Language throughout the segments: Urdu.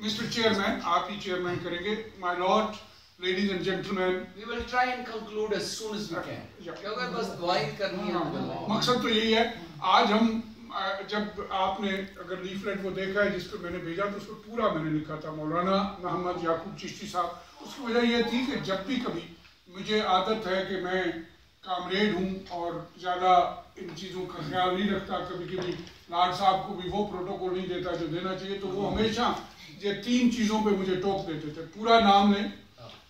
Mr. Chairman, آپ ہی چیئرمین کریں گے. My Lord, ladies and gentlemen. We will try and conclude as soon as we can. کیونکہ بس دعائیں کرنی ہے. مقصد تو یہی ہے. آج ہم جب آپ نے اگر لیفلیٹ وہ دیکھا ہے جس کو میں نے بھیجا تو اس کو پورا میں نے لکھا تھا مولانا محمد یعقوب چشتی صاحب. اس کی وجہ یہ تھی کہ جب بھی کبھی مجھے عادت ہے کہ میں کامریڈ ہوں اور زیادہ ان چیزوں کا خیال نہیں رکھتا, کبھی کبھی لاڈ صاحب کو بھی وہ پروٹوکول نہیں دیتا جو دینا چاہیے, تو وہ ہمیشہ یہ 3 چیزوں پہ مجھے ٹوک دیتے تھے. پورا نام لیں,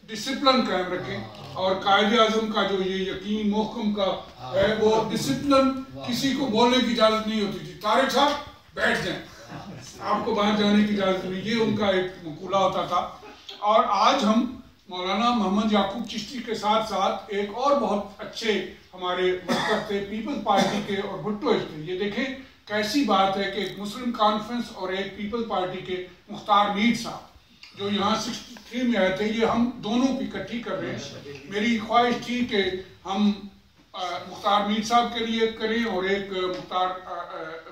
ڈسپلن قائم رکھیں, اور قائد اعظم کا جو یہ یقین محکم کا ہے وہ ڈسپلن, کسی کو بولنے کی اجازت نہیں ہوتی تھی. طارق صاحب بیٹھ جائیں, آپ کو باہر جانے کی اجازت نہیں, یہ ان کا ایک مقولہ ہوتا تھا. اور آج ہم مولانا محمد یعقوب چشتی کے ساتھ ساتھ ایک اور بہت اچھے ہمارے ورکر تھے پیپل پارٹی کے اور بھٹوئے تھے. یہ دیکھیں کیسی بات ہے کہ ایک مسلم کانفرنس اور ایک پیپل پارٹی کے مختار میر صاحب جو یہاں 63 میں آئے تھے, یہ ہم دونوں کی اکٹھی کر رہے ہیں. میری خواہش تھی کہ ہم مختار میر صاحب کے لیے کریں اور ایک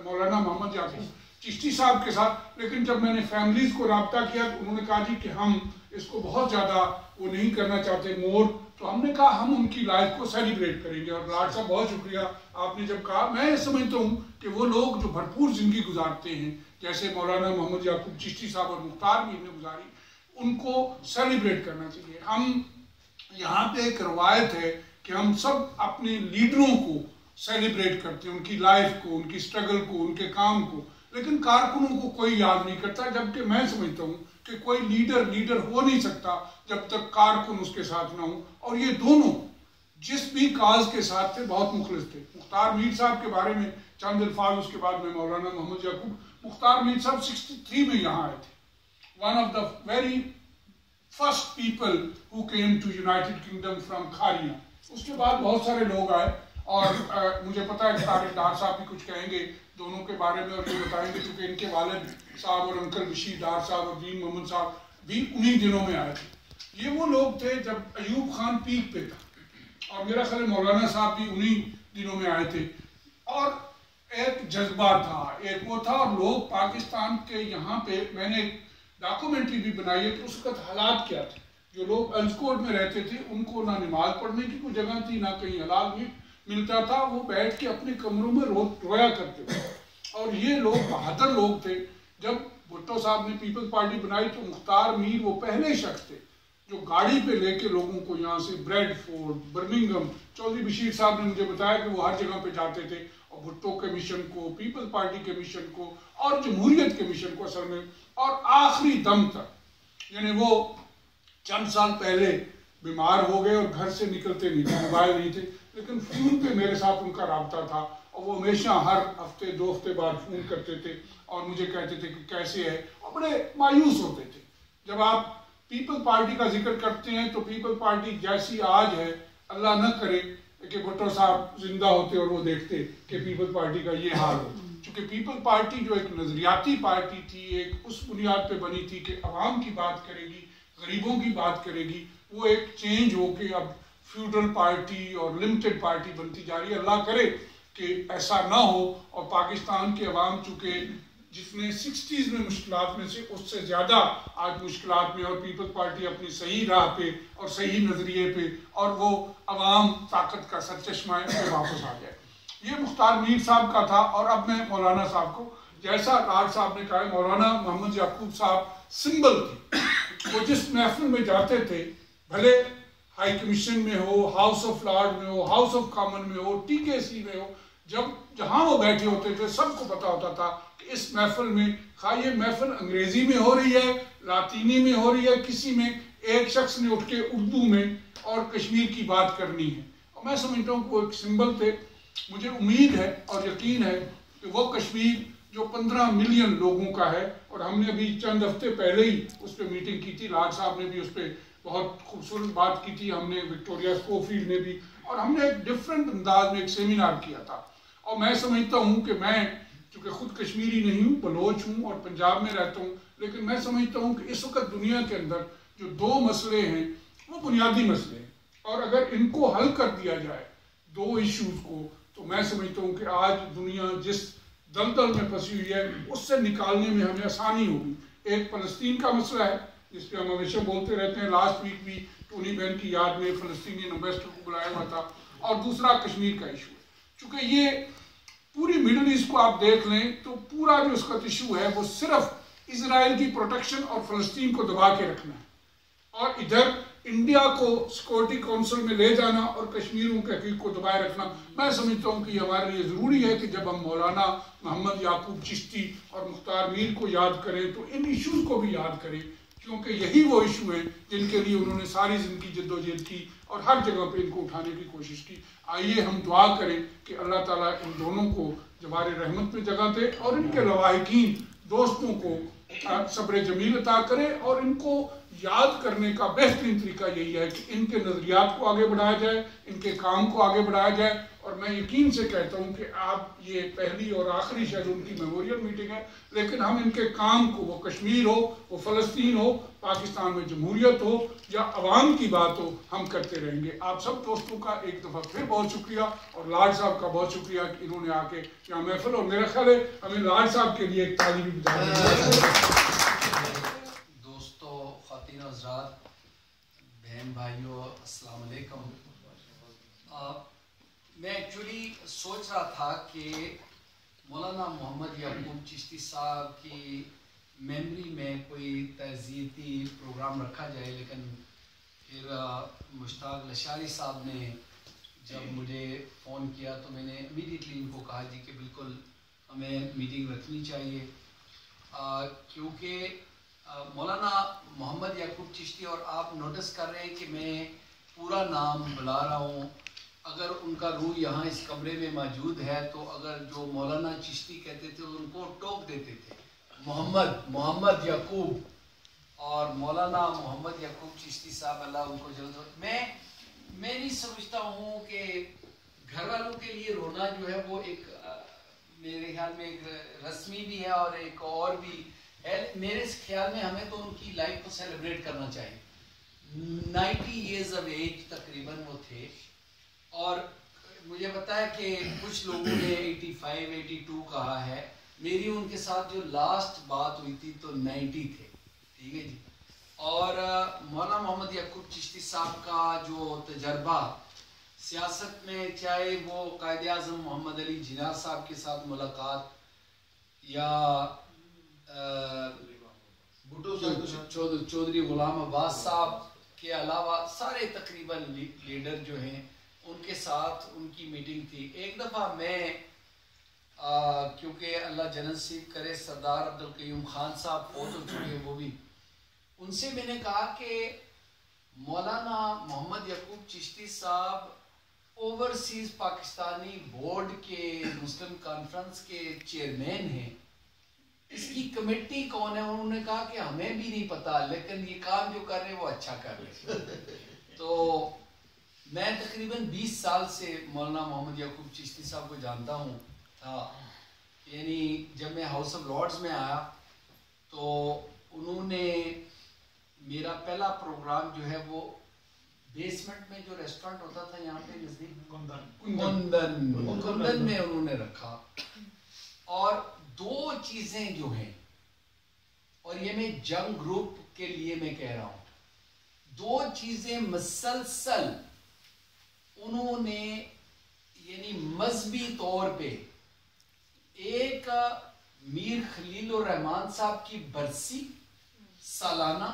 مولانا محمد یعقوب چشتی صاحب کے ساتھ, لیکن جب میں نے فیملیز کو رابطہ کیا تو انہوں نے کہا جی کہ ہم اس کو بہت زیادہ وہ نہیں کرنا چاہتے مور, تو ہم نے کہا ہم ان کی لائف کو سیلیبریٹ کریں گے. اور لاڈ صاحب بہت شکریہ آپ نے جب کہا. میں سمجھتا ہوں کہ وہ لوگ جو بھرپور زندگی گزارتے ہیں جیسے مولانا محمد یعقوب چشتی صاحب اور مختار میر نے گزاری, ان کو سیلیبریٹ کرنا چاہیے. ہم یہاں پہ ایک روایت ہے کہ ہم سب اپنے لیڈروں کو سیلیبریٹ کرتے ہیں, ان کی لائف کو, ان کی سٹرگل کو, ان کے کام کو, لیکن کارکنوں کو کوئی یاد نہیں کرتا. جبکہ میں سمجھتا ہوں کہ کوئی لیڈر ہو نہیں سکتا جب تک کارکن اس کے ساتھ نہ ہوں. اور یہ دونوں جس بھی کاز کے ساتھ تھے بہت مخلص تھے. مختار میر صاحب کے بارے میں چند الفاظ, اس کے بعد میں مولانا محمد یعقوب. مختار میر صاحب 63 میں یہاں آئے تھے. One of the very first people who came to United Kingdom from Kharia. اس کے بعد بہت سارے لوگ آئے, اور مجھے پتا ہے کہ طارق ڈار صاحب بھی کچھ کہیں گے دونوں کے بارے میں, اور یہ بتائیں گے چونکہ ان کے والد صاحب اور انکل بشیر ڈار صاحب اور دین محمد صاحب بھی انہی دنوں میں آئے تھے. یہ وہ لوگ تھے جب ایوب خان پیک پہ تھا, اور میرا خیال مولانا صاحب بھی انہی دنوں میں آئے تھے. اور ایک جذبہ تھا, ایک وہ تھا. اور لوگ پاکستان کے یہاں پہ, میں نے ایک ڈاکومنٹری بھی بنائی ہے کہ اس وقت حالات کیا تھے. جو لوگ السکوٹ میں رہتے تھے ان کو نہ نماز پڑھنے کی کوئی جگہ تھی, نہ کہیں حلال میٹ ملتا تھا. وہ بیٹھ کے اپنے کمروں میں رویا کرتے تھے. اور یہ لوگ بہادر لوگ تھے. جب بھٹو صاحب نے پیپل پارٹی بنائی تو مختار میر وہ پہلے شخص تھے جو گاڑی پہ لے کے لوگوں کو یہاں سے Bradford, Birmingham, Chaudhry Bashir Sahib نے مجھے بتایا کہ وہ ہر جگہ پہ جاتے تھے, اور بھٹو کے مشن کو, پیپل پارٹی کے مشن کو, اور جمہوریت کے مشن کو اصل میں, اور آخری دم تک. یعنی وہ چند سال پہلے بیمار ہو گئے اور گھر سے نکلتے نہیں تھے, موبائل نہیں تھے, لیکن فون پہ میرے ساتھ ان کا رابطہ تھا. اور وہ ہمیشہ ہر ہفتے 2 ہفتے بعد فون کرتے تھے اور مجھے کہتے تھے کہ کیسے ہے, اور بڑے مایوس ہوتے تھے. جب آپ پیپل پارٹی کا ذکر کرتے ہیں تو پیپل پارٹی جیسی آج ہے, اللہ نہ کرے کہ بھٹو صاحب زندہ ہوتے اور وہ دیکھتے کہ پیپل پارٹی کا یہ حال ہو. چونکہ پیپل پارٹی جو ایک نظریاتی پارٹی تھی, ایک اس بنیاد پہ بنی تھی کہ عوام کی بات کرے گی, غریبوں کی بات کرے گی, وہ ایک چینج ہو کے اب فیوڈل پارٹی اور لمیٹڈ پارٹی بنتی جا رہی ہے. اللہ کرے کہ ایسا نہ ہو, اور پاکستان کے عوام چونکہ جس نے 60s میں مشکلات میں سے اس سے زیادہ آج مشکلات میں, اور پیپل پارٹی اپنی صحیح راہ پہ اور صحیح نظریے پہ, اور وہ عوام طاقت کا سرچشمہ ہے, پہ واپس آ جائے. یہ مختار میر صاحب کا تھا. اور اب میں مولانا صاحب کو, جیسا لاڈ صاحب نے کہا, مولانا محمد یعقوب صاحب سمبل تھے. وہ جس محفل میں جاتے تھے, بھلے ہائی کمیشن میں ہو, ہاؤس آف لارڈ میں ہو, ہاؤس آف کامن میں ہو, TKC میں ہو, جہاں وہ بیٹھے ہوتے تھے سب کو پتا ہوتا تھا کہ اس محفل میں, خواہ یہ محفل انگریزی میں ہو رہی ہے, لاطینی میں ہو رہی ہے, کسی میں ایک شخص نے اٹھ کے اردو میں اور کشمیر کی بات کرنی ہے. اور میں سمجھتا ہوں کہ وہ ایک سمبل تھے. مجھے امید ہے اور یقین ہے کہ وہ کشمیر جو 15 ملین لوگوں کا ہے, اور ہم نے ابھی چند ہفتے پہلے ہی اس پہ میٹنگ کی تھی, لاڈ صاحب نے بھی اس پہ بہت خوبصورت بات کی تھی, ہم نے وکٹوریا اسکوفیلڈ نے بھی, اور ہم نے ایک ڈیفرنٹ انداز میں ایک سیمینار کیا تھا. اور میں سمجھتا ہوں کہ میں چونکہ خود کشمیری نہیں ہوں, بلوچ ہوں اور پنجاب میں رہتا ہوں, لیکن میں سمجھتا ہوں کہ اس وقت دنیا کے اندر جو 2 مسئلے ہیں وہ بنیادی مسئلے ہیں, اور اگر ان کو حل کر دیا جائے 2 ایشوز کو, تو میں سمجھتا ہوں کہ آج دنیا جس دلدل میں پھنسی ہوئی ہے اس سے نکالنے میں ہمیں آسانی ہوگی. ایک فلسطین کا مسئلہ ہے جس پہ ہم ہمیشہ بولتے رہتے ہیں. لاسٹ ویک بھی ٹونی بین کی یاد میں فلسطینی ایمبیسڈر کو بلایا ہوا تھا. اور دوسرا کشمیر کا ایشو ہے. چونکہ یہ پوری مڈل ایسٹ کو آپ دیکھ لیں تو پورا جو اس کا ایشو ہے وہ صرف اسرائیل کی پروٹیکشن اور فلسطین کو دبا کے رکھنا ہے، اور ادھر انڈیا کو سیکورٹی کونسل میں لے جانا اور کشمیروں کے حقوق کو دبائے رکھنا. میں سمجھتا ہوں کہ یہ ہمارے لیے ضروری ہے کہ جب ہم مولانا محمد یعقوب چشتی اور مختار میر کو یاد کریں تو ان ایشوز کو بھی یاد کریں، کیونکہ یہی وہ ایشو ہیں جن کے لیے انہوں نے ساری زندگی جدوجہد کی اور ہر جگہ پہ ان کو اٹھانے کی کوشش کی. آئیے ہم دعا کریں کہ اللہ تعالیٰ ان دونوں کو جوار رحمت میں جگہ دے اور ان کے لواحقین دوستوں کو صبر جمیل عطا کرے، اور ان کو یاد کرنے کا بہترین طریقہ یہی ہے کہ ان کے نظریات کو آگے بڑھایا جائے، ان کے کام کو آگے بڑھایا جائے. اور میں یقین سے کہتا ہوں کہ آپ یہ پہلی اور آخری شاید ان کی میموریل میٹنگ ہے، لیکن ہم ان کے کام کو، وہ کشمیر ہو، وہ فلسطین ہو، پاکستان میں جمہوریت ہو یا عوام کی بات ہو، ہم کرتے رہیں گے. آپ سب دوستوں کا ایک دفعہ پھر بہت شکریہ، اور لاڈ صاحب کا بہت شکریہ کہ انہوں نے آ کے یہاں محفل، اور میرا خیال ہے ہمیں لاڈ صاحب کے لیے ایک تعلیمی دوستوں، خواتین و حضرات، بہن بھائیوں، السلام علیکم. میں ایکچولی سوچ رہا تھا کہ مولانا محمد یعقوب چشتی صاحب کی میموری میں کوئی تعزیتی پروگرام رکھا جائے، لیکن پھر مشتاق لشاری صاحب نے جب مجھے فون کیا تو میں نے امیڈیٹلی ان کو کہا جی کہ بالکل ہمیں میٹنگ رکھنی چاہیے، کیونکہ مولانا محمد یعقوب چشتی، اور آپ نوٹس کر رہے ہیں کہ میں پورا نام بلا رہا ہوں، اگر ان کا روح یہاں اس کمرے میں موجود ہے تو اگر جو مولانا چشتی کہتے تھے ان کو ٹوک دیتے تھے، محمد یعقوب، اور مولانا محمد یعقوب چشتی صاحب اللہ ان کو جلد. میں نہیں سمجھتا ہوں کہ گھر والوں کے لیے رونا جو ہے وہ ایک میرے خیال میں ایک رسمی بھی ہے اور ایک اور بھی ہے. میرے خیال میں ہمیں تو ان کی لائف کو سیلیبریٹ کرنا چاہیے. 90 ایئرز آف ایج تقریباً وہ تھے، اور مجھے بتایا کہ کچھ لوگوں نے 85 82 کہا ہے. میری ان کے ساتھ جو لاسٹ بات ہوئی تھی تو 90 تھے. ٹھیک ہے جی. اور مولانا محمد یعقوب چشتی صاحب کا جو تجربہ سیاست میں، چاہے وہ قائد اعظم محمد علی جناح صاحب کے ساتھ ملاقات یا چودھری غلام عباس صاحب کے علاوہ سارے تقریباً لیڈر جو ہیں ان کے ساتھ ان کی میٹنگ تھی. ایک دفعہ میں کیونکہ اللہ جنت نصیب کرے سردار عبدالقیوم خان صاحب فوت ہو چکے ہیں، وہ بھی ان سے میں نے کہا کہ مولانا محمد یعقوب چشتی صاحب اوورسیز پاکستانی بورڈ کے مسلم کانفرنس کے چیئرمین ہیں، اس کی کمیٹی کون ہے؟ انہوں نے کہا کہ ہمیں بھی نہیں پتا، لیکن یہ کام جو کر رہے ہیں وہ اچھا کر رہے ہیں. تو میں تقریباً 20 سال سے مولانا محمد یعقوب چشتی صاحب کو جانتا ہوں. یعنی جب میں ہاؤس آف لارڈز میں آیا تو انہوں نے میرا پہلا پروگرام جو ہے وہ بیسمنٹ میں جو ریسٹورنٹ ہوتا تھا یہاں پہ نزدیک کندن میں انہوں نے رکھا. اور دو چیزیں جو ہیں، اور یہ میں جنگ گروپ کے لیے میں کہہ رہا ہوں، دو چیزیں مسلسل انہوں نے یعنی مذہبی طور پہ، ایک میر خلیل الرحمان صاحب کی برسی سالانہ،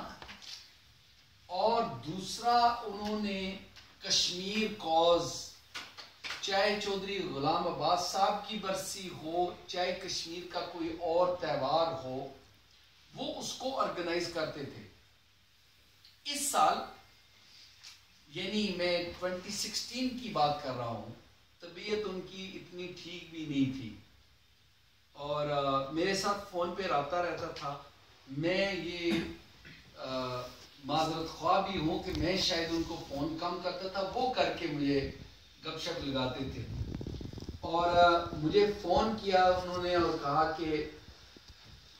اور دوسرا انہوں نے کشمیر کوز، چاہے چودھری غلام عباس صاحب کی برسی ہو، چاہے کشمیر کا کوئی اور تہوار ہو، وہ اس کو آرگنائز کرتے تھے. اس سال یعنی میں 2016 کی بات کر رہا ہوں، طبیعت ان کی اتنی ٹھیک بھی نہیں تھی اور میرے ساتھ فون پہ رابطہ رہتا تھا. میں یہ معذرت خواہ بھی ہوں کہ میں شاید ان کو فون کم کرتا تھا، وہ کر کے مجھے گپ شپ لگاتے تھے. اور مجھے فون کیا انہوں نے اور کہا کہ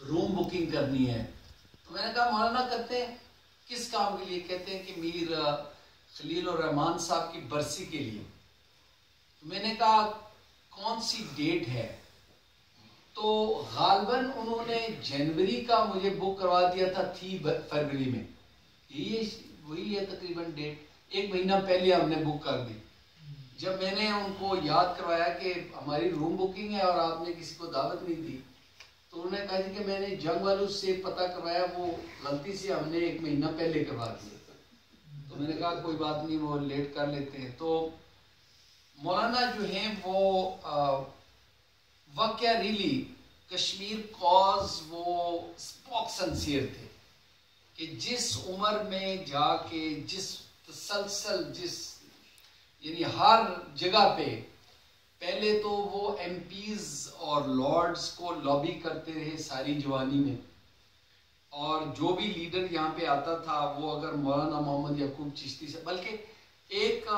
روم بکنگ کرنی ہے. تو میں نے کہا مولانا کرتے ہیں. کس کام کے لیے؟ کہتے ہیں کہ میر خلیل الرحمان صاحب کی برسی کے لیے. میں نے کہا کون سی ڈیٹ ہے؟ تو غالباً انہوں نے جنوری کا مجھے بک کروا دیا تھا 3 فروری میں. یہ وہی ہے تقریباً ڈیٹ, 1 مہینہ پہلے ہم نے بک کر دی. جب میں نے ان کو یاد کروایا کہ ہماری روم بکنگ ہے اور آپ نے کسی کو دعوت نہیں دی, تو انہوں نے کہا جی کہ میں نے جنگ والوں سے پتہ کروایا, وہ غلطی سے ہم نے 1 مہینہ پہلے کروا دیا. تو میں نے کہا کوئی بات نہیں, وہ لیٹ کر لیتے ہیں. تو مولانا جو ہیں وہ واقعہ ریلی کشمیر کاز وہ بہت سنسیئر تھے کہ جس عمر میں جا کے جس تسلسل یعنی ہر جگہ پہ پہلے تو وہ ایم پیز اور لارڈز کو لابی کرتے رہے ساری جوانی میں, اور جو بھی لیڈر یہاں پہ آتا تھا وہ اگر مولانا محمد یعقوب چشتی سے, بلکہ ایک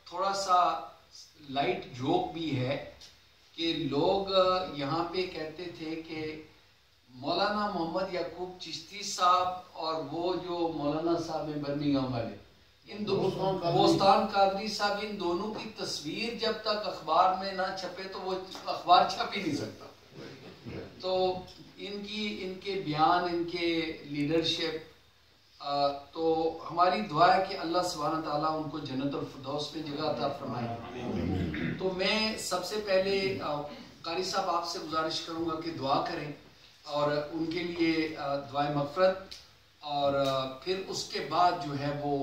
تھوڑا سا لائٹ جوک بھی ہے کہ لوگ یہاں پہ کہتے تھے کہ مولانا محمد یعقوب چشتی صاحب اور وہ جو مولانا صاحب ہیں برمنگھم والے, ان دونوں بوستان قادری صاحب, ان دونوں کی تصویر جب تک اخبار میں نہ چھپے تو وہ اخبار چھپ ہی نہیں سکتا. تو ان کے بیان, ان کے لیڈرشپ, تو ہماری دعا ہے کہ اللہ سبحانہ تعالیٰ ان کو جنت الفردوس میں جگہ عطا فرمائے. تو میں سب سے پہلے قاری صاحب آپ سے گزارش کروں گا کہ دعا کریں اور ان کے لیے دعائے مغفرت, اور پھر اس کے بعد جو ہے وہ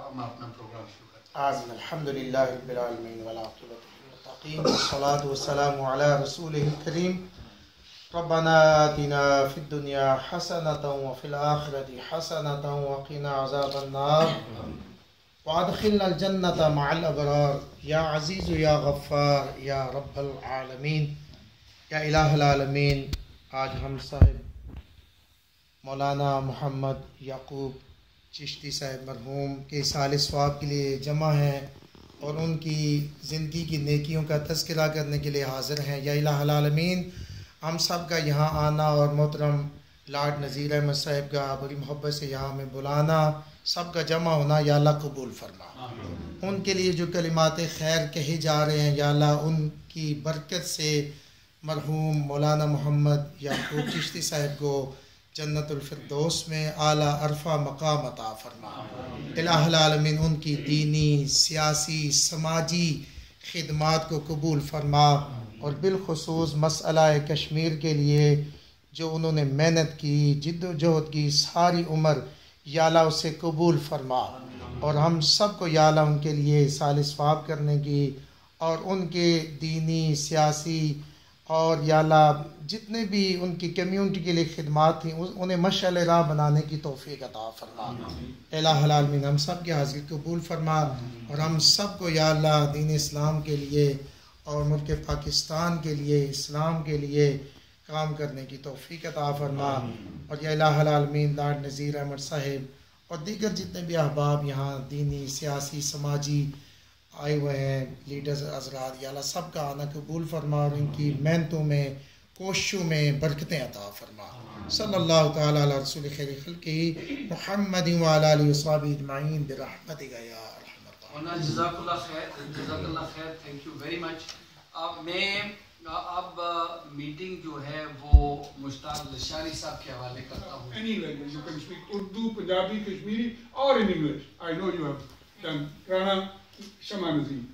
ہم اپنا پروگرام شروع کرتے ہیں. آمین. الحمدللہ رب العالمین والعاقبۃ للمتقین والصلاۃ والسلام علی رسولہ الکریم. ربنا آتنا فی الدنیا حسنۃ وفی الآخرۃ حسنۃ وقنا عذاب النار وادخلنا الجنۃ مع الابرار. یا عزیز یا غفار یا رب العالمین یا الہ العالمین. آج ہم صاحب مولانا محمد یعقوب چشتی صاحب مرحوم کے سال ثواب کے لیے جمع ہیں اور ان کی زندگی کی نیکیوں کا تذکرہ کرنے کے لیے حاضر ہیں. یا الہ العالمین, ہم سب کا یہاں آنا اور محترم لاڈ نذیر احمد صاحب کا بڑی محبت سے یہاں ہمیں بلانا, سب کا جمع ہونا, یا اللہ قبول فرما. ان کے لیے جو کلمات خیر کہے جا رہے ہیں, یا اللہ ان کی برکت سے مرحوم مولانا محمد یعقوب چشتی صاحب کو جنت الفردوس میں اعلیٰ عرفہ مقام عطا فرما. الہ العالمین ان کی دینی, سیاسی, سماجی خدمات کو قبول فرما, اور بالخصوص مسئلہ کشمیر کے لیے جو انہوں نے محنت کی, جد و جہد کی ساری عمر, یا اللہ اسے قبول فرما. اور ہم سب کو یا اللہ ان کے لیے سال ثواب کرنے کی اور ان کے دینی, سیاسی اور یا اللہ جتنے بھی ان کی کمیونٹی کے لیے خدمات تھیں انہیں مشعل راہ بنانے کی توفیق عطا فرما. الہ العالمین ہم سب کی حاضری قبول فرما, اور ہم سب کو یا اللہ دین اسلام کے لیے اور ملک پاکستان کے لیے, اسلام کے لیے کام کرنے کی توفیق عطا فرما. اور یا الہ العالمین لاڈ نذیر احمد صاحب اور دیگر جتنے بھی احباب یہاں دینی, سیاسی, سماجی آئے ہوئے ہیں, لیڈرز حضرات, یا اللہ سب کا آنا قبول فرما اور ان کی محنتوں میں, کوششوں میں برکتیں عطا فرما. صلی اللہ تعالی علی رسول خیر خلقہ محمد وعلی آلہ وصحبہ اجمعین برحمتک یا ارحم الراحمین. جزاک اللہ خیر, جزاک اللہ خیر, تھینک یو ویری مچ. میں اب میٹنگ جو ہے وہ مشتاق لشانی صاحب کے حوالے کرتا ہوں. Any language, you can speak Urdu, Punjabi, Kashmiri or in English. I know you have done. Rana Shama Nazim.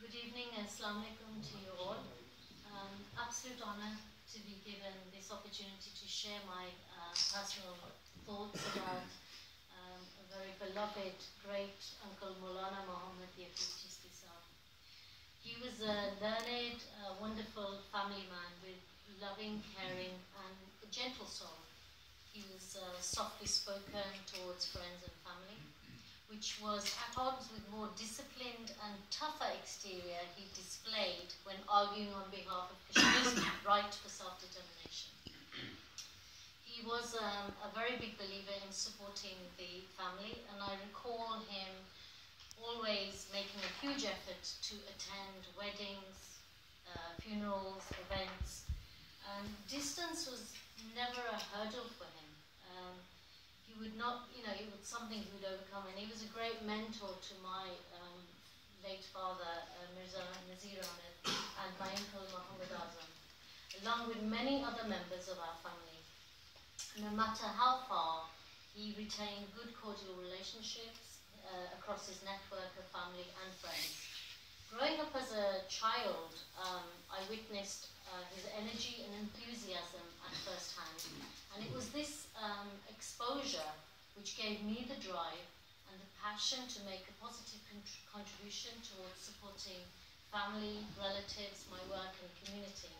Good evening and Assalamu alaikum to you all. Absolute honor to be given this opportunity to share my personal thoughts about a very beloved, great Uncle Maulana Muhammad Yaqub Chishti Sahab. He was a learned, wonderful family man with loving, caring and a gentle soul. He was softly spoken towards friends and family, which was at odds with more disciplined and tougher exterior he displayed when arguing on behalf of Kashmir's right for self-determination. He was a very big believer in supporting the family, and I recall him always making a huge effort to attend weddings, funerals, events, and distance was never a hurdle for him. He would not, it was something he would overcome, and he was a great mentor to my late father, Mirza Nazir Ahmed, and my uncle Muhammad Azam. along with many other members of our family. No matter how far, he retained good cordial relationships across his network of family and friends. Growing up as a child, I witnessed his energy and enthusiasm at first hand, and it was this exposure which gave me the drive and the passion to make a positive contribution towards supporting family, relatives, my work and community.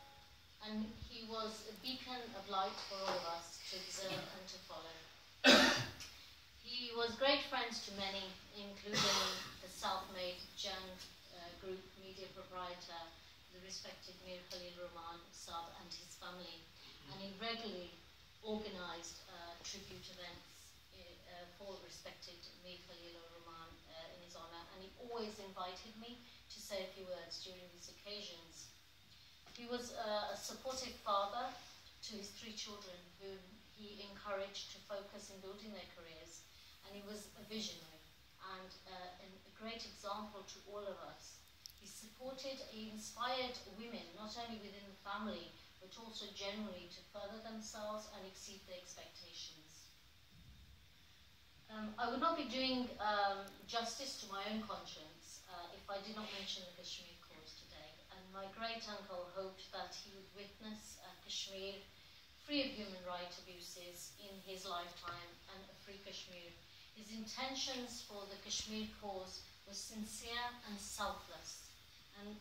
And he was a beacon of light for all of us to observe and to follow. He was great friends to many, including the self-made young group media proprietor, the respected Mir Khalil Rahman Saab and his family. And he regularly organized tribute events for respected Mir Khalil Rahman in his honor, and he always invited me to say a few words during these occasions. He was a supportive father to his 3 children, whom he encouraged to focus in building their careers, and he was a visionary and a great example to all of us. He inspired women, not only within the family, but also generally to further themselves and exceed their expectations. I would not be doing justice to my own conscience if I did not mention the Kashmir cause today. And my great uncle hoped that he would witness Kashmir free of human rights abuses in his lifetime and a free Kashmir. His intentions for the Kashmir cause was sincere and selfless, and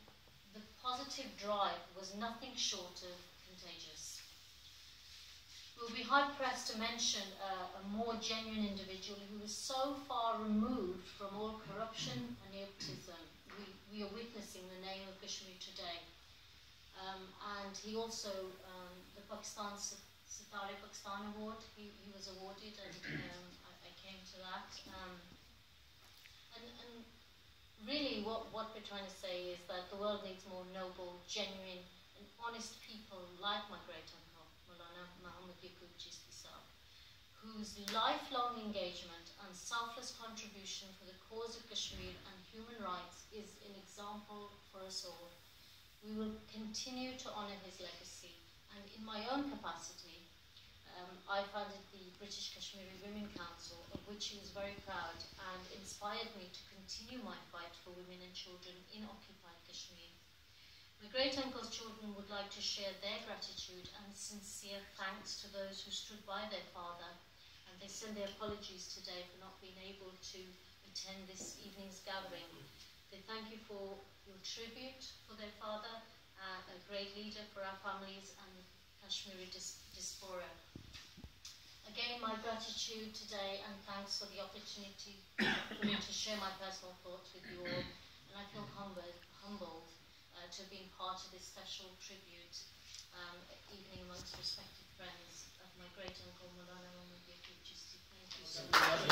the positive drive was nothing short of contagious. We'll be hard-pressed to mention a more genuine individual who was so far removed from all corruption and nepotism. We are witnessing the name of Kashmir today. And he also, the Pakistan Sitare Pakistan Award, he was awarded, and I came to that. And really what we're trying to say is that the world needs more noble, genuine and honest people like my great uncle, Maulana Muhammad Yaqub Chishti Sahab, whose lifelong engagement and selfless contribution for the cause of Kashmir and human rights is an example for us all. We will continue to honour his legacy, and in my own capacity, I founded the British Kashmiri Women Council, of which he was very proud, and inspired me to continue my fight for women and children in occupied Kashmir. My great-uncle's children would like to share their gratitude and sincere thanks to those who stood by their father, and they send their apologies today for not being able to attend this evening's gathering. They thank you for your tribute for their father, a great leader for our families and Kashmiri diaspora. Again, my gratitude today and thanks for the opportunity for me to share my personal thoughts with you all, and I feel humbled to have been part of this special tribute evening amongst respected friends of my great uncle Maulana Muhammad Yaqub Chishti. Thank you so much.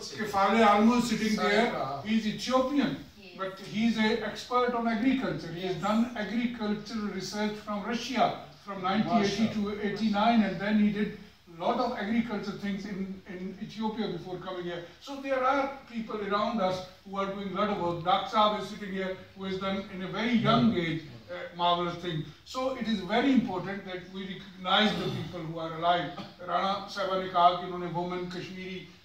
Kifale Almu sitting there, he is Ethiopian, but he is an expert on agriculture. He has done agricultural research from Russia from 1980 to 89, and then he did a lot of agriculture things in Ethiopia before coming here. So there are people around us who are doing a lot of work. Dak Saab is sitting here, who has done in a very young age marvelous thing. So it is very important that we recognize the people who are alive. Rana Sahaba ne kaha ki unhone women Kashmiri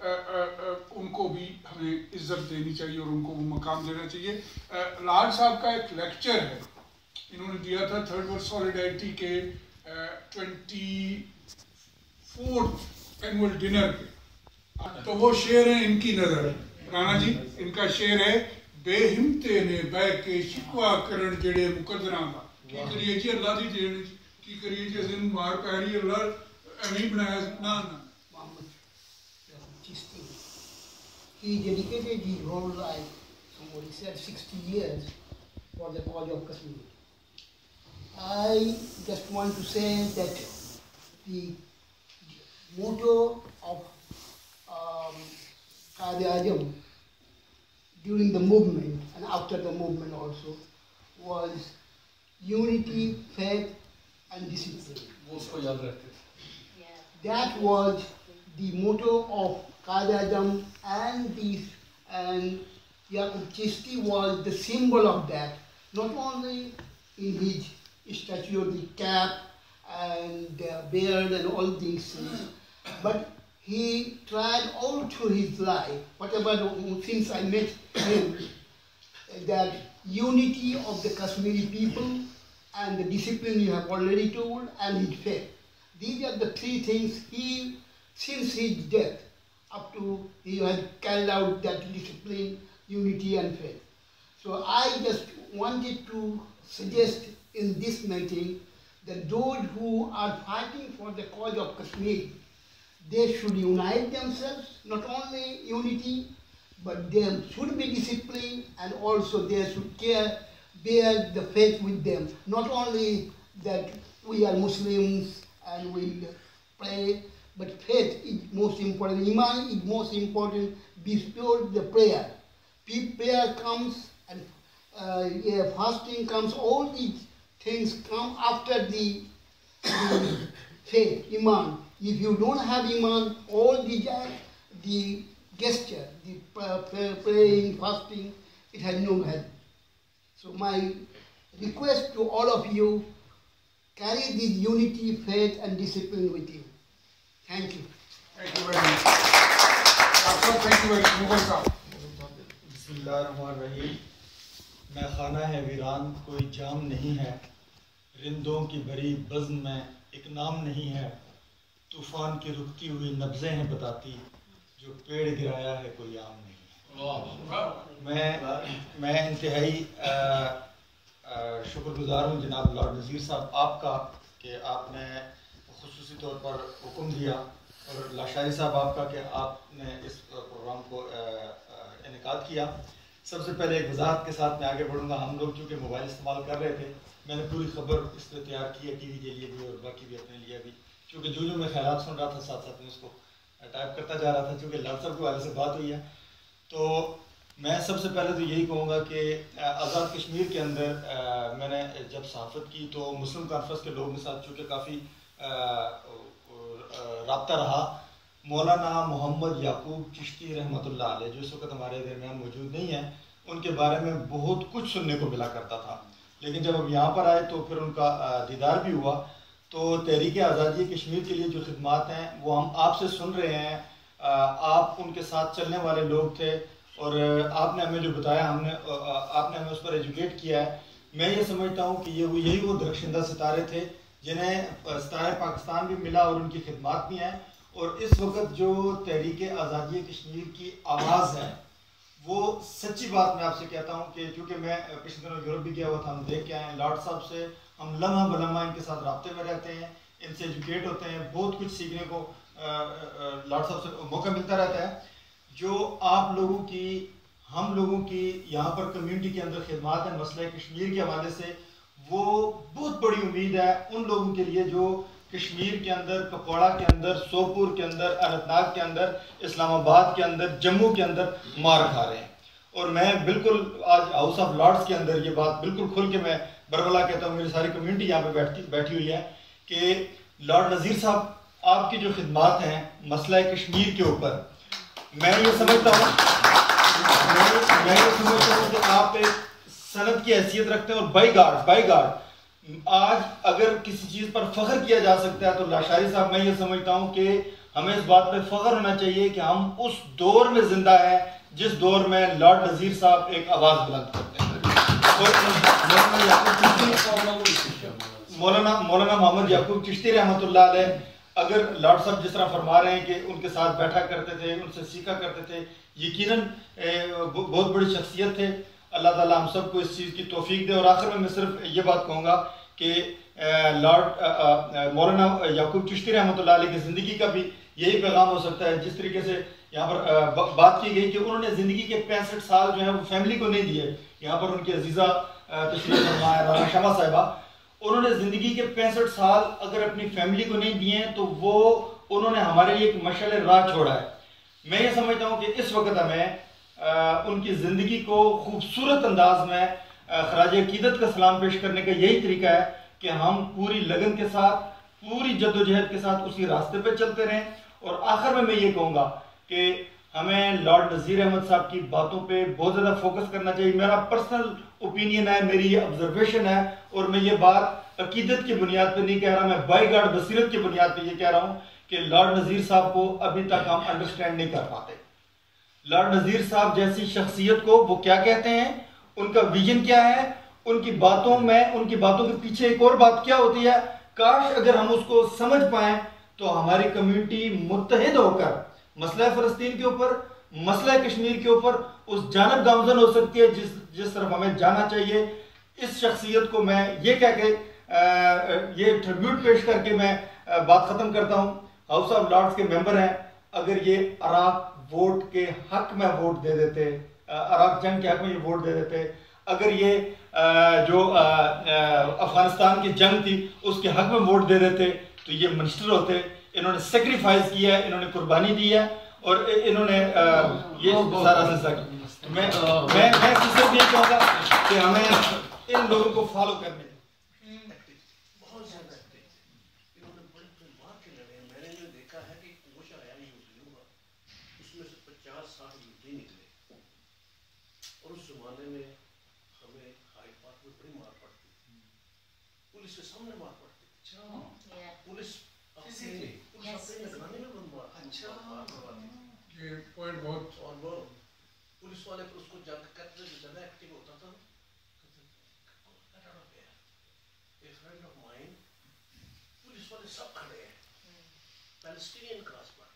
ان کو بھی ہمیں عزت دینی چاہیے اور ان کو وہ مقام دینا چاہیے. لاڈ صاحب کا ایک لیکچر ہے, انہوں نے دیا تھا تھرڈ ورلڈ سالیڈیرٹی کے 24th اینول ڈنر پہ. تو وہ شعر ہے ان کی نظر, رانا جی ان کا شعر ہے, بے ہمتے نے بہ کے شکوا کرن جڑے مقدراں دا. کی کریے جی اللہ دی دین, کی کریے جی اسیں مار پیری اللہ ایویں بنایا نا. He dedicated his whole life, somebody said 60 years, for the cause of Kashmir. I just want to say that the motto of Quaid-e-Azam during the movement and after the movement also was unity, faith and discipline. That was the motto of Quaid-e-Azam, and Yaqub Chishti was the symbol of that, not only in his statue, the cap and the beard and all these things, but he tried all through his life, whatever since I met him, that unity of the Kashmiri people and the discipline you have already told, and his faith. These are the three things he, since his death, up to he had carried out that discipline, unity and faith. So I just wanted to suggest in this meeting that those who are fighting for the cause of Kashmir, they should unite themselves, not only unity, but they should be disciplined, and also they should bear the faith with them. Not only that we are Muslims and we pray, but faith is most important. Iman is most important before the prayer. Prayer comes and fasting comes. All these things come after the faith, Iman. If you don't have Iman, all the gesture, the praying, fasting, it has no help. So my request to all of you, carry this unity, faith and discipline with you. Thank you. Thank you very much. Thank you very much. Mughal Sahab. بسم اللہ الرحمن الرحیم. میں خانہ ہے ویران کوئی جام نہیں ہے, رندوں کی بری بزم میں ایک نام نہیں ہے, طوفان کی رکتی ہوئی نبضیں ہیں بتاتی, جو پیڑ گرایا ہے کوئی عام نہیں ہے. میں انتہائی شکر گزار ہوں جناب لارڈ نذیر صاحب آپ کا کہ آپ نے خصوصی طور پر حکم دیا, اور لاشاری صاحب آپ کا کہ آپ نے اس پروگرام کو انعقاد کیا. سب سے پہلے ایک وضاحت کے ساتھ میں آگے بڑھوں گا. ہم لوگ چونکہ موبائل استعمال کر رہے تھے, میں نے پوری خبر اس پہ تیار کی ہے ٹی وی کے لیے بھی اور باقی بھی اپنے لیے بھی, چونکہ جو میں خیالات سن رہا تھا ساتھ ساتھ میں اس کو ٹائپ کرتا جا رہا تھا. چونکہ لارڈ صاحب کے والے سے بات ہوئی ہے, تو میں سب سے پہلے تو یہی کہوں گا کہ آزاد کشمیر کے اندر میں نے جب صحافت کی تو مسلم کانفرنس کے لوگوں کے ساتھ چونکہ کافی رابطہ رہا. مولانا محمد یعقوب چشتی رحمۃ اللہ علیہ جو اس وقت ہمارے درمیان موجود نہیں ہیں, ان کے بارے میں بہت کچھ سننے کو ملا کرتا تھا, لیکن جب ہم یہاں پر آئے تو پھر ان کا دیدار بھی ہوا. تو تحریک آزادی کشمیر کے لیے جو خدمات ہیں وہ ہم آپ سے سن رہے ہیں. آپ ان کے ساتھ چلنے والے لوگ تھے اور آپ نے ہمیں جو بتایا آپ نے ہمیں اس پر ایجوکیٹ کیا ہے. میں یہ سمجھتا ہوں کہ یہی وہ درخشندہ ستارے تھے جنہیں ستارے پاکستان بھی ملا اور ان کی خدمات بھی ہیں. اور اس وقت جو تحریک آزادی کشمیر کی آواز ہے وہ سچی بات میں آپ سے کہتا ہوں کہ چونکہ میں پچھلے دنوں یورپ بھی گیا ہوا تھا, ہم دیکھ کے آئے ہیں. لارڈ صاحب سے ہم لمحہ بلمحہ ان کے ساتھ رابطے میں رہتے ہیں, ان سے ایجوکیٹ ہوتے ہیں, بہت کچھ سیکھنے کو لارڈ صاحب سے موقع ملتا رہتا ہے. جو آپ لوگوں کی ہم لوگوں کی یہاں پر کمیونٹی کے اندر خدمات ہیں مسئلہ کشمیر کے حوالے سے, وہ بہت بڑی امید ہے ان لوگوں کے لیے جو کشمیر کے اندر, کپواڑہ کے اندر, سوپور کے اندر, اننت ناگ کے اندر, اسلام آباد کے اندر, جموں کے اندر مار کھا رہے ہیں. اور میں بالکل آج ہاؤس آف لارڈز کے اندر یہ بات بالکل کھل کے میں بربلا کہتا ہوں, میری ساری کمیونٹی یہاں پہ بیٹھی ہوئی ہے کہ لارڈ نذیر صاحب آپ کی جو خدمات ہیں مسئلہ کشمیر کے اوپر, میں یہ سمجھتا ہوں کہ آپ ایک سند کی حیثیت رکھتے ہیں. اور بائی گاڈ آج اگر کسی چیز پر فخر کیا جا سکتا ہے تو لاشاری صاحب میں یہ سمجھتا ہوں کہ ہمیں اس بات پہ فخر ہونا چاہیے کہ ہم اس دور میں زندہ ہیں جس دور میں لارڈ نذیر صاحب ایک آواز بلند کرتے ہیں. مولانا محمد یعقوب چشتی رحمۃ اللہ علیہ اگر لارڈ صاحب جس طرح فرما رہے ہیں کہ ان کے ساتھ بیٹھا کرتے تھے, ان سے سیکھا کرتے تھے, یقیناً بہت بڑی شخصیت تھے. اللہ تعالیٰ ہم سب کو اس چیز کی توفیق دے. اور آخر میں صرف یہ بات کہوں گا کہ لارڈ مولانا یعقوب چشتی رحمۃ اللہ علیہ کی زندگی کا بھی یہی پیغام ہو سکتا ہے. جس طریقے سے یہاں پر بات کی گئی کہ انہوں نے زندگی کے 65 سال جو ہیں وہ فیملی کو نہیں دیے. یہاں پر ان کی عزیزہ تشریف فرما ہے رانا شمع صاحبہ, انہوں نے زندگی کے 65 سال اگر اپنی فیملی کو نہیں دیے تو وہ انہوں نے ہمارے لیے ایک مشعل راہ چھوڑا ہے. میں یہ سمجھتا ہوں کہ اس وقت ہمیں ان کی زندگی کو خوبصورت انداز میں خراج عقیدت کا سلام پیش کرنے کا یہی طریقہ ہے کہ ہم پوری لگن کے ساتھ, پوری جدوجہد کے ساتھ اسی راستے پہ چلتے رہیں. اور آخر میں یہ کہوں گا کہ ہمیں لارڈ نذیر احمد صاحب کی باتوں پہ بہت زیادہ فوکس کرنا چاہیے. میرا پرسنل اوپینین ہے, میری یہ آبزرویشن ہے, اور میں یہ بات عقیدت کی بنیاد پہ نہیں کہہ رہا, میں بائی گاڈ بصیرت کی بنیاد پہ یہ کہہ رہا ہوں کہ لارڈ نذیر صاحب کو ابھی تک ہم انڈرسٹینڈ نہیں کر پاتے. لارڈ نذیر صاحب جیسی شخصیت کو وہ کیا کہتے ہیں, ان کا ویژن کیا ہے, ان کی باتوں میں, ان کی باتوں کے پیچھے ایک اور بات کیا ہوتی ہے. کاش اگر ہم اس کو سمجھ پائیں تو ہماری کمیونٹی متحد ہو کر مسئلہ فلسطین کے اوپر, مسئلہ کشمیر کے اوپر اس جانب گامزن ہو سکتی ہے جس طرف ہمیں جانا چاہیے. اس شخصیت کو میں یہ کہہ کے یہ ٹریبیوٹ پیش کر کے میں بات ختم کرتا ہوں. ہاؤس آف لارڈز کے ممبر ہیں, اگر یہ عراق ووٹ کے حق میں ووٹ دے دیتے, عراق جنگ کے حق میں یہ ووٹ دے دیتے, اگر یہ جو افغانستان کی جنگ تھی اس کے حق میں ووٹ دے دیتے تو یہ منسٹر ہوتے. انہوں نے سیکریفائز کیا ہے, انہوں نے قربانی دی ہے, اور انہوں نے یہ سارا سلسلہ کیا. میں صرف یہ کہوں گا کہ ہمیں ان لوگوں کو فالو کرنے پوائنٹ بہت. اور وہ پولیس والے پر اس کو جنگ کرتے زیادہ ایکٹیو ہوتا تھا. فرینڈ آف مائن, پولیس والے سب کھڑے ہیں پیلسٹینین کراس پر,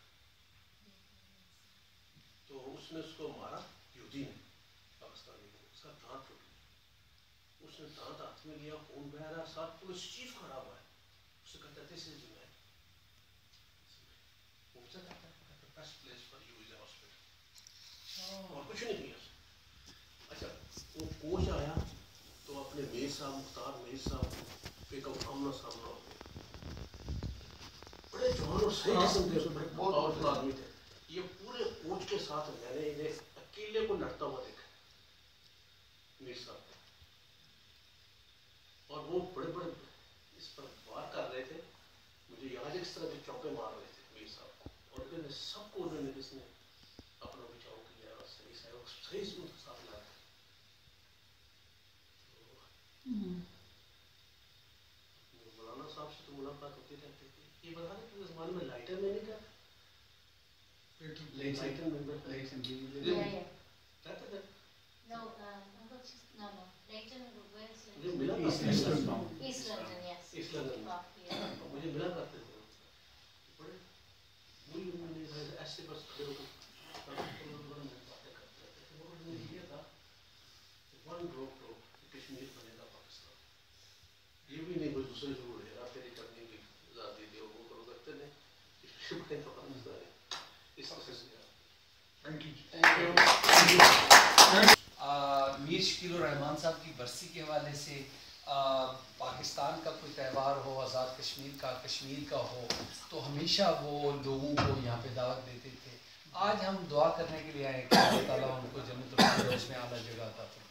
تو اس نے اس کو مارا, یہودی نے, پاکستانی کو, اس کا دانت ٹوٹ گیا. اس نے دانت ہاتھ میں لیا, خون بہہ رہا, ساتھ پولیس چیف کھڑا ہوا ہے. اسے کہتے تھے سے جو ہے best place for you is a hospital, اور کچھ نہیں کیا. اچھا وہ کوچ آیا تو اپنے میر صاحب, مختار میر صاحب پہ آمنا سامنا ہو گیا. بڑے جوان اور صحیح قسم کے بہت پاورفل آدمی تھے. یہ پورے کوچ کے ساتھ میں نے انہیں اکیلے کو لڑتا ہوا دیکھا میر صاحب کو, اور وہ بڑے بڑے اس پر وار کر رہے تھے. مجھے یاد اس طرح کے چوکے مار رہے تھے میر صاحب کو, اور پھر سب کو انہوں نے جس نے اپنا بچاؤ کیا, صحیح سے ساتھ لایا. مولانا صاحب سے تو ملاقات ہوتی رہتی تھی. یہ بتا دیں کہ زمانے میں لائٹر میں نہیں کرتے, مجھے ملا کرتے تھے. بڑے وہی انہوں نے ایسے بس کھڑے ہو باتیں کرتے تھے. وہ انہوں نے یہ تھا ون ڈراپ ٹو کشمیر بنے گا پاکستان. یہ بھی نہیں کوئی دوسرے ضرور ہے آپ تیری کرنے کی آزادی دے, وہ کرو کرتے نہیں کشمیر بنے گا پاکستان ہے. اس طرح سے میر شکیل الرحمان صاحب کی برسی کے حوالے سے پاکستان کا کوئی تہوار ہو, آزاد کشمیر کا ہو, تو ہمیشہ وہ لوگوں کو یہاں پہ دعوت دیتے تھے. آج ہم دعا کرنے کے لیے آئے کہ اللہ تعالیٰ ان کو جنت الفردوس میں اعلیٰ جگہ عطا فرمائے.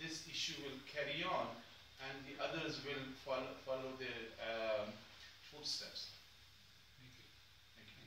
this issue will carry on and the others will follow their footsteps. Thank you.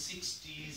60s।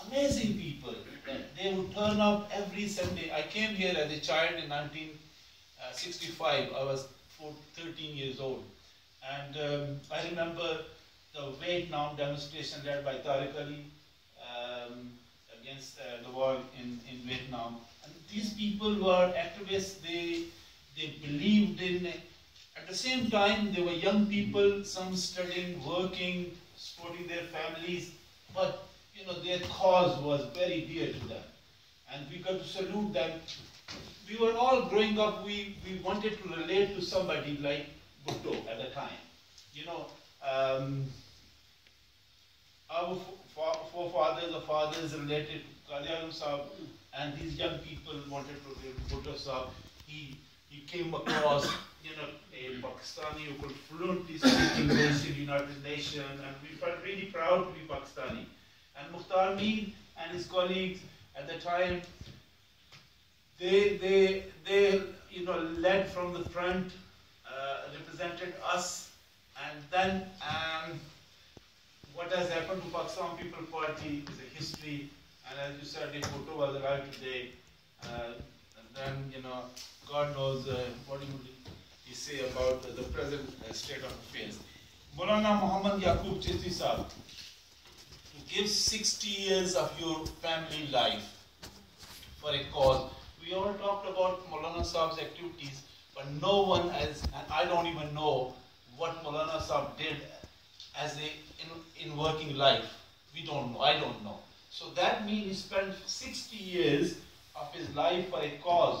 Amazing people. They would turn up every Sunday. I came here as a child in 1965. I was 13 years old. And I remember the Vietnam demonstration led by Tariq Ali against the war in Vietnam. And these people were activists. They believed in it. At the same time, they were young people, some studying, working, supporting their families. But you know, their cause was very dear to them, and we got to salute them. We were all growing up, we wanted to relate to somebody like Bhutto at the time. You know, our forefathers or fathers related to Qadi Azam Sahab, and these young people wanted to relate to Bhutto Sahab. He came across, you know, a Pakistani who could fluently speak English in the United Nations, and we felt really proud to be Pakistani. And Mukhtar Mir and his colleagues at the time, they you know, led from the front, represented us, and then what has happened to Pakistan People Party is a history. And as you said, if Bhutto was alive today, and then you know, God knows what he say about the present state of affairs. Maulana Muhammad Yaqub Chisti Sahab, give 60 years of your family life for a cause. We all talked about Maulana Saab's activities, but no one has, and I don't even know what Maulana Saab did as in working life. We don't know, I don't know. So that means he spent 60 years of his life for a cause.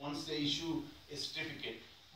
once they issue a certificate.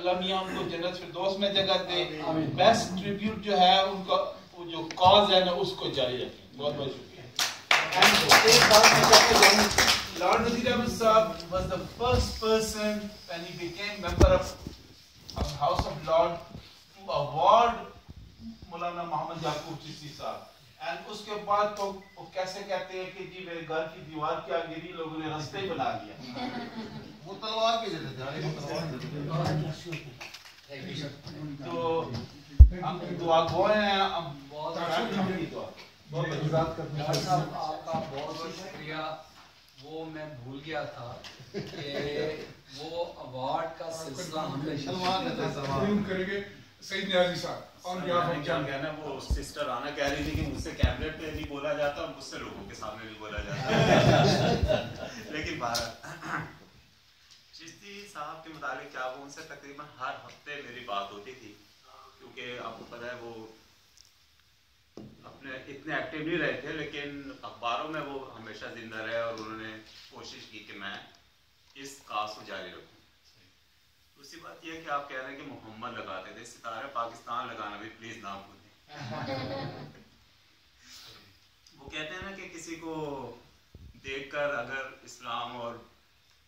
اللہ میاں ان کو جنت فردوس میں جگہ دے. بیسٹ ٹریبیوٹ جو ہے ان کا جو کاز ہے نا اس کو جاری رکھیں. بہت بہت شکریہ. Lord Wazir Ahmad Sahab was the first person when he became member of House of Lords to award Maulana Muhammad Yaqub Chishti Sahab. And اس کے بعد تو وہ کیسے کہتے ہیں کہ جی میرے گھر کی دیوار کیا گری, لوگوں نے رستے بنا لیا. وہ تلوار کے دیتے تھے. تو ہم دعا گوئے ہیں. ہم بہت صاحب آپ کا بہت بہت شکریہ. وہ میں بھول گیا تھا کہ وہ ایوارڈ کا سلسلہ ہم کریں گے. سعید نیازی صاحب اور کیا کہنا, وہ سسٹر آنا کہہ رہی تھی کہ مجھ سے کیبنٹ پہ نہیں بولا جاتا اور مجھ سے لوگوں کے سامنے نہیں بولا جاتا. لیکن بہرحال چشتی صاحب کے متعلق کیا وہ ان سے تقریباً ہر ہفتے میری بات ہوتی تھی, کیونکہ آپ کو پتہ ہے وہ اپنے اتنے ایکٹیو نہیں رہے تھے, لیکن اخباروں میں وہ ہمیشہ زندہ رہے اور انہوں نے کوشش کی کہ میں اس کاز کو جاری رکھوں. دوسری بات یہ ہے کہ آپ کہہ رہے ہیں کہ محمد لگاتے تھے, ستارہ پاکستان لگانا بھی پلیز نہ بھولیں. وہ کہتے ہیں نا کہ کسی کو دیکھ کر اگر اسلام اور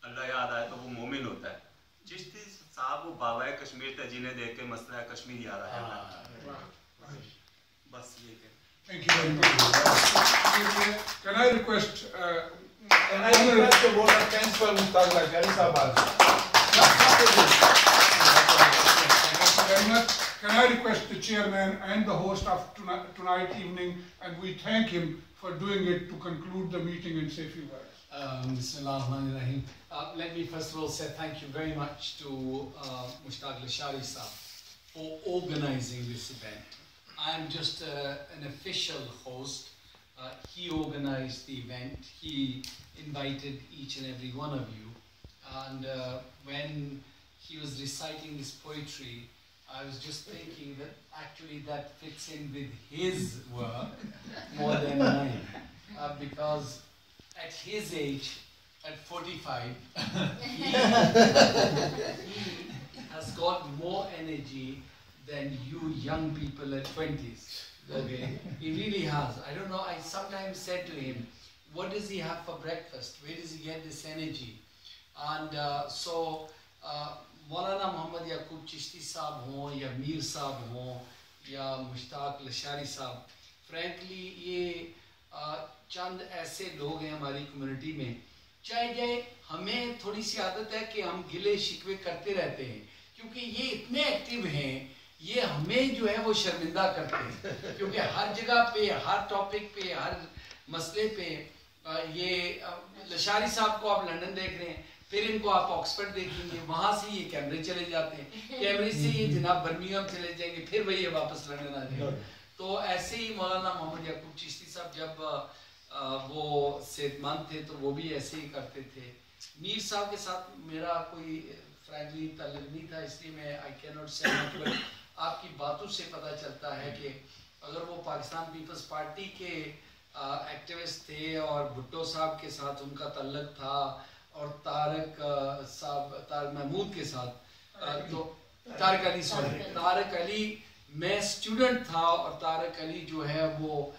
اللہ یاد آئے تو وہ مومن ہوتا ہے. چشتی صاحب وہ بابائے کشمیر تھے جنہیں دیکھ کے مسئلہ کشمیر یاد آیا. بس یہ کہ Thank you very much. Can I request the vote of thanks for Mushtaq Lashari Sahab. very much. Can I request the chairman and the host of tonight evening, and we thank him for doing it to conclude the meeting and say a few words. Bismillahirrahmanirrahim. Let me first of all say thank you very much to Mushtaq Lashari Sahab for organizing this event. I am just an official host. He organized the event. He invited each and every one of you. And when he was reciting this poetry, I was just thinking that actually that fits in with his work more than mine. Because at his age, at 45, he has got more energy than you young people at 20s. Okay? He really has. I don't know, I sometimes said to him, what does he have for breakfast? Where does he get this energy? And so Maulana Muhammad Yaqub Chishti Sahab hon, ya Mir Sahab hon, ya Mushtaq Lashari Sahab, frankly یہ چند ایسے لوگ ہیں ہماری کمیونٹی میں, چاہے ہمیں تھوڑی سی عادت ہے کہ ہم گلے شکوے کرتے رہتے ہیں, کیونکہ یہ اتنے ایکٹیو ہیں, یہ ہمیں جو ہے وہ شرمندہ کرتے ہیں, کیونکہ ہر جگہ پہ, ہر ٹاپک پہ, ہر مسئلے پہ. یہ لشاری صاحب کو آپ لندن دیکھ رہے ہیں, پھر ان کو آپ آکسفورڈ دیکھیں گے, وہاں سے یہ کیمبرج چلے جاتے ہیں, کیمبرج سے یہ جناب برمنگھم چلے جائیں گے, پھر وہی واپس لندن آ جائیں گے. تو ایسے ہی مولانا محمد یعقوب چشتی صاحب جب وہ صحت مند تھے تو وہ بھی ایسے ہی کرتے تھے. میر صاحب کے ساتھ میرا کوئی فرینکلی تعلق نہیں تھا, اس لیے میں آئی کین ناٹ سے, مطلب آپ کی باتوں سے پتہ چلتا ہے کہ اگر وہ پاکستان پیپلز پارٹی کے ایکٹیوسٹ تھے اور بھٹو صاحب کے ساتھ ان کا تعلق تھا اور طارق صاحب, طارق محمود کے ساتھ, تو طارق علی, سوری طارق علی, میں اسٹوڈنٹ تھا اور طارق علی جو ہے وہ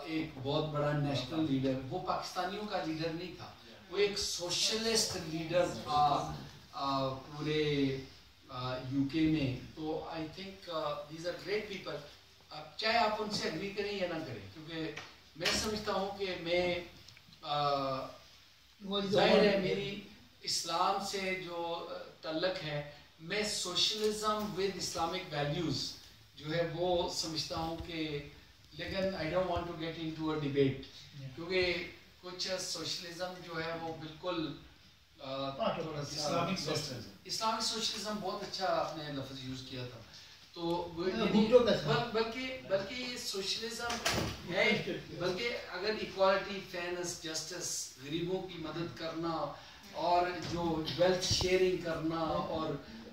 ایک بہت بڑا نیشنل لیڈر, وہ پاکستانیوں کا لیڈر نہیں تھا, وہ ایک سوشلسٹ لیڈر تھا پورے یو کے میں. تو I think these are great people, چاہے آپ ان سے اگری کریں یا نہ کریں, کیونکہ میں سمجھتا ہوں کہ میں ظاہر ہے میری اسلام سے جو تعلق ہے, میں سوشلزم ود اسلامک ویلیوز جو ہے وہ سمجھتا ہوں کہ, لیکن I don't want to get into a debate, کیونکہ کچھ سوشلزم جو ہے وہ بالکل اسلامک سوشلزم بہت اچھا آپ نے لفظ یوز کیا تھا, تو بلکہ یہ سوشلزم ہے, بلکہ اگر ایکوالٹی, فیئرنس, جسٹس, غریبوں کی مدد کرنا اور جو ویلتھ شیئرنگ کرنا, اور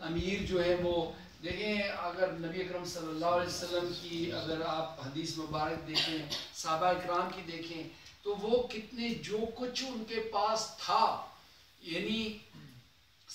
امیر جو ہے وہ دیکھیں, اگر نبی اکرم صلی اللہ علیہ وسلم کی اگر آپ حدیث مبارک دیکھیں, صحابہ اکرام کی دیکھیں, تو وہ کتنے جو کچھ ان کے پاس تھا, یعنی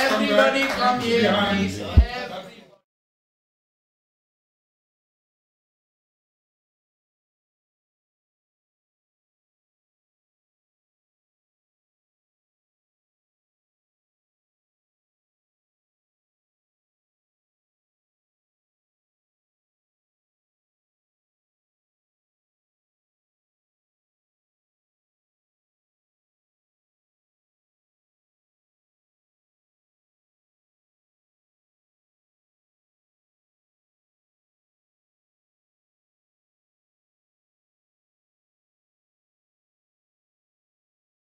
Everybody come here, please.